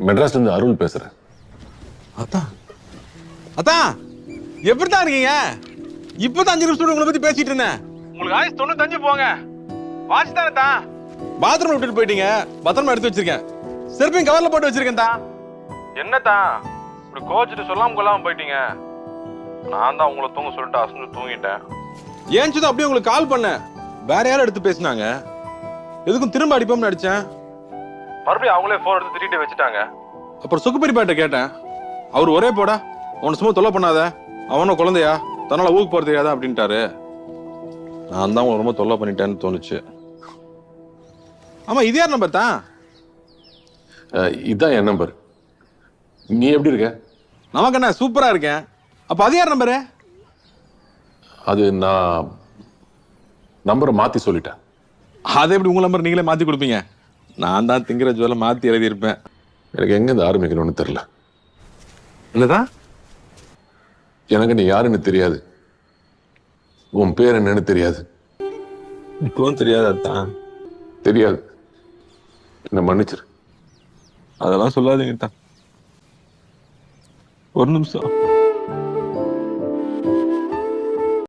மெட்ராஸ்ல இருந்து அருள் பேசுறேன். அதான் அதான் எப்படித்தான் இருக்கீங்க? இப்பதான் 5 நிமிஷம் உங்களை பத்தி பேசிட்டு இருந்தேன். உங்களுக்கு ஆயுஸ் 95 போங்க. வாட்ச் தானே தான் பாத்ரூம்ல விட்டுட்டு போயிட்டீங்க. பத்திரமா எடுத்து வச்சிருக்கேன். செருப்பையும் கவர்ல போட்டு வச்சிருக்கேன் தான். என்னதான் இப்படி கோச்சிட்டு சொல்லாம கொள்ளாம போயிட்டீங்க? நான் தான் உங்களை தூங்க சொல்லிட்டு அசந்து தூங்கிட்டேன். ஏன்ச்சுதான் அப்படியே உங்களுக்கு கால் பண்ணேன். வேற யாரும் எடுத்து பேசினாங்க. எதுக்கும் திரும்ப அடிப்போம்னு அடிச்சேன். மறுபடியும் அவங்களே போன் எடுத்து திட்டிட்டு வச்சுட்டாங்க. அப்புறம் சுக்குப்பெரியப்பாட்ட கேட்டேன். அவர் ஒரே போடா, அவனை சும்மா தொல்லை பண்ணாத, அவனும் குழந்தையா, தன்னால ஊருக்கு போறது தெரியாதா அப்படின்ட்டாரு. நான் தான் உங்களை ரொம்ப தொல்லை பண்ணிட்டேன்னு தோணுச்சு. ஆமா, இது யார் நம்பர் தான்? இதான் என் நம்பர். நீ எப்படி இருக்க? நமக்கு என்ன, சூப்பரா இருக்கேன். அப்ப அது யார் நம்பரு? அது நான் நம்பரை மாத்தி சொல்லிட்டேன். அதை எப்படி உங்க நம்பர் நீங்களே மாத்தி கொடுப்பீங்க? நான் தான் திங்கிற ஜுவலை மாத்தி எழுதியிருப்பேன். எனக்கு எங்க இருந்து ஆரம்பிக்கணும்னு தெரியல. என்னதான்? எனக்கு நீ யாருன்னு தெரியாது, உன் பேர் என்னன்னு தெரியாது. இப்பவும் தெரியாதான்? தெரியாது. என்ன மன்னிச்சிரு. அதெல்லாம் சொல்லாதீங்க தான். ஒரு நிமிஷம்.